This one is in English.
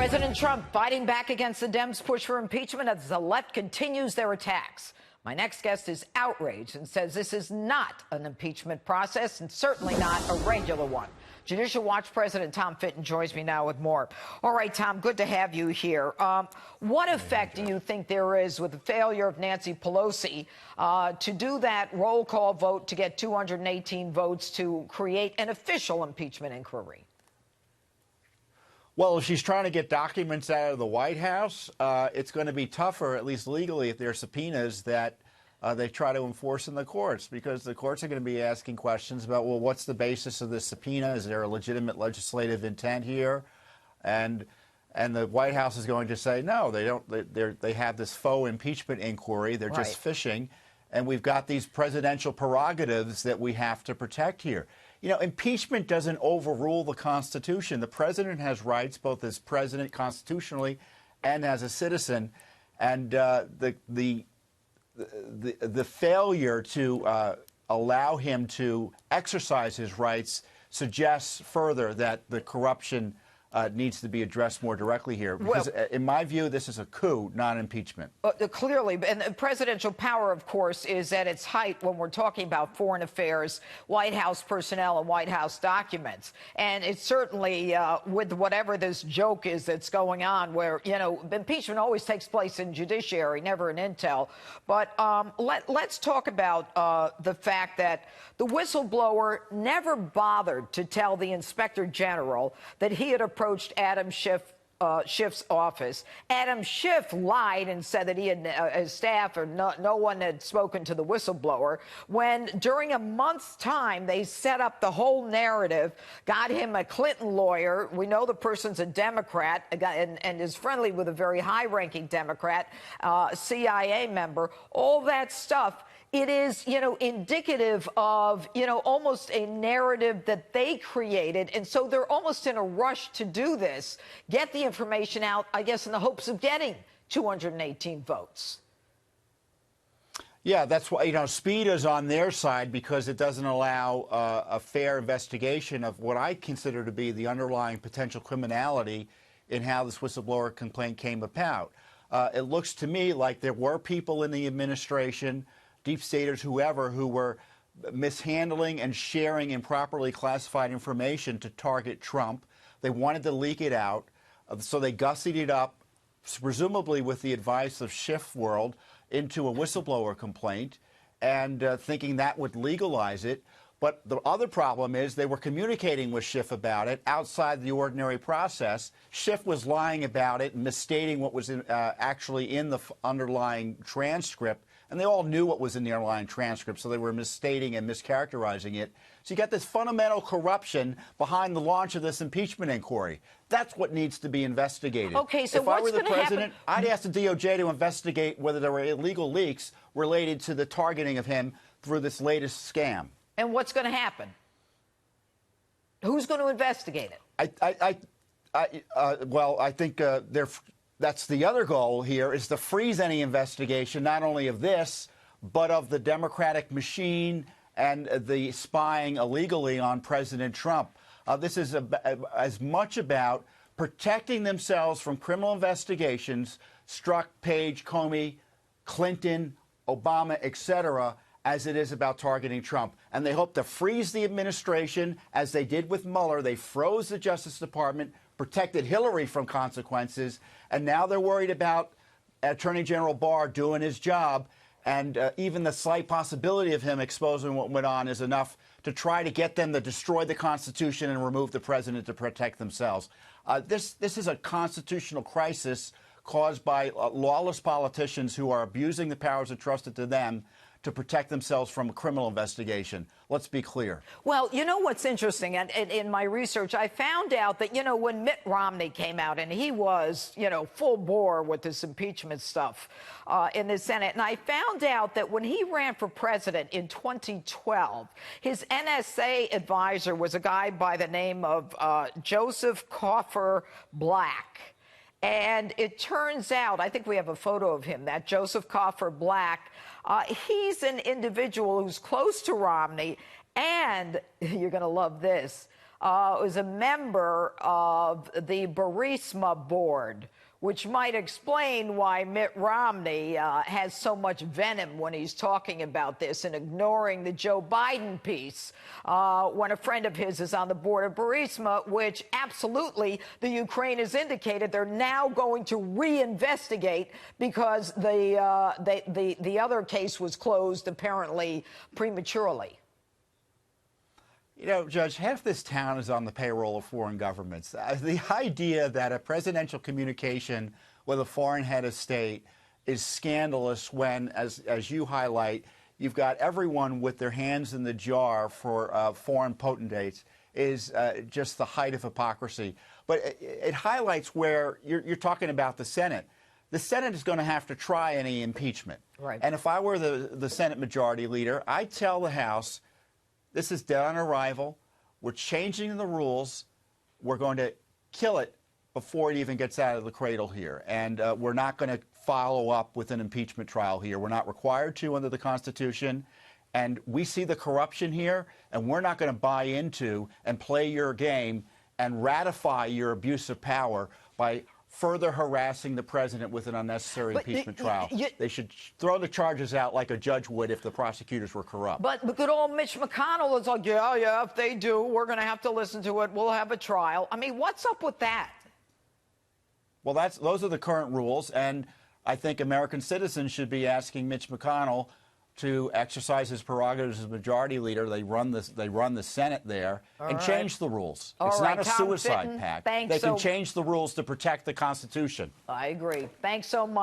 President Trump fighting back against the Dems' push for impeachment as the left continues their attacks. My next guest is outraged and says this is not an impeachment process and certainly not a regular one. Judicial Watch President Tom Fitton joins me now with more. All right, Tom, good to have you here. What effect do you think there is with the failure of Nancy Pelosi to do that roll call vote to get 218 votes to create an official impeachment inquiry? Well, if she's trying to get documents out of the White House, it's going to be tougher, at least legally, if there are subpoenas that they try to enforce in the courts, because the courts are going to be asking questions about, well, what's the basis of this subpoena? Is there a legitimate legislative intent here? And the White House is going to say, no, they don't. They have this faux impeachment inquiry. They're just fishing. And we've got these presidential prerogatives that we have to protect here. You know, impeachment doesn't overrule the Constitution. The president has rights, both as president constitutionally and as a citizen. And the failure to allow him to exercise his rights suggests further that the corruption needs to be addressed more directly here. Because, in my view, this is a coup, not impeachment. Clearly. And presidential power, of course, is at its height when we're talking about foreign affairs, White House personnel, and White House documents. And it's certainly with whatever this joke is that's going on, where, you know, impeachment always takes place in judiciary, never in intel. But let's talk about the fact that the whistleblower never bothered to tell the inspector general that he had approached Adam Schiff's office. Adam Schiff lied and said that he had his staff or no one had spoken to the whistleblower, when during a month's time they set up the whole narrative, got him a Clinton lawyer. We know the person's a Democrat and is friendly with a very high-ranking Democrat, CIA member, all that stuff. It is, you know, indicative of, you know, almost a narrative that they created. And so they're almost in a rush to do this, get the information out, I guess, in the hopes of getting 218 votes. Yeah, that's why, you know, speed is on their side, because it doesn't allow a fair investigation of what I consider to be the underlying potential criminality in how this whistleblower complaint came about. It looks to me like there were people in the administration, deep staters, whoever, who were mishandling and sharing improperly classified information to target Trump. They wanted to leak it out, so they gussied it up, presumably with the advice of Schiff World, into a whistleblower complaint, and thinking that would legalize it. But the other problem is they were communicating with Schiff about it outside the ordinary process. Schiff was lying about it and misstating what was actually in the underlying transcript. And they all knew what was in the underlying transcript, so they were misstating and mischaracterizing it. So you got this fundamental corruption behind the launch of this impeachment inquiry. That's what needs to be investigated. Okay, so if I were the president, I'd ask the DOJ to investigate whether there were illegal leaks related to the targeting of him through this latest scam. And what's going to happen? Who's going to investigate it? Well, I think that's the other goal here, is to freeze any investigation, not only of this, but of the Democratic machine and the spying illegally on President Trump. This is as much about protecting themselves from criminal investigations, Strzok, Page, Comey, Clinton, Obama, etc., as it is about targeting Trump. And they hope to freeze the administration, as they did with Mueller. They froze the Justice Department, protected Hillary from consequences, and now they're worried about Attorney General Barr doing his job, and even the slight possibility of him exposing what went on is enough to try to get them to destroy the Constitution and remove the president to protect themselves. This is a constitutional crisis caused by lawless politicians who are abusing the powers entrusted to them to protect themselves from a criminal investigation. Let's be clear. Well, you know what's interesting? And in my research, I found out that, you know, when Mitt Romney came out, and he was, you know, full bore with this impeachment stuff in the Senate, and I found out that when he ran for president in 2012, his NSA advisor was a guy by the name of Joseph Coffer Black. And it turns out, I think we have a photo of him, that Joseph Coffer Black. He's an individual who's close to Romney, and you're going to love this. was a member of the Burisma board, which might explain why Mitt Romney has so much venom when he's talking about this and ignoring the Joe Biden piece when a friend of his is on the board of Burisma, which absolutely the Ukraine has indicated they're now going to reinvestigate because the other case was closed apparently prematurely. You know, Judge, half this town is on the payroll of foreign governments. The idea that a presidential communication with a foreign head of state is scandalous when, as you highlight, you've got everyone with their hands in the jar for foreign potentates is just the height of hypocrisy. But it highlights where you're talking about the Senate. The Senate is going to have to try any impeachment. Right. And if I were the Senate Majority Leader, I'd tell the House, this is dead on arrival. We're changing the rules. We're going to kill it before it even gets out of the cradle here. And we're not going to follow up with an impeachment trial here. We're not required to under the Constitution. And we see the corruption here, and we're not going to buy into and play your game and ratify your abuse of power by further harassing the president with an unnecessary impeachment trial. They should throw the charges out like a judge would if the prosecutors were corrupt. But good old Mitch McConnell is like, yeah, if they do, we're going to have to listen to it. We'll have a trial. I mean, what's up with that? Well, those are the current rules, and I think American citizens should be asking Mitch McConnell to exercise his prerogatives as majority leader. They run the Senate there and change the rules. It's not a suicide pact. They can change the rules to protect the Constitution. I agree. Thanks so much.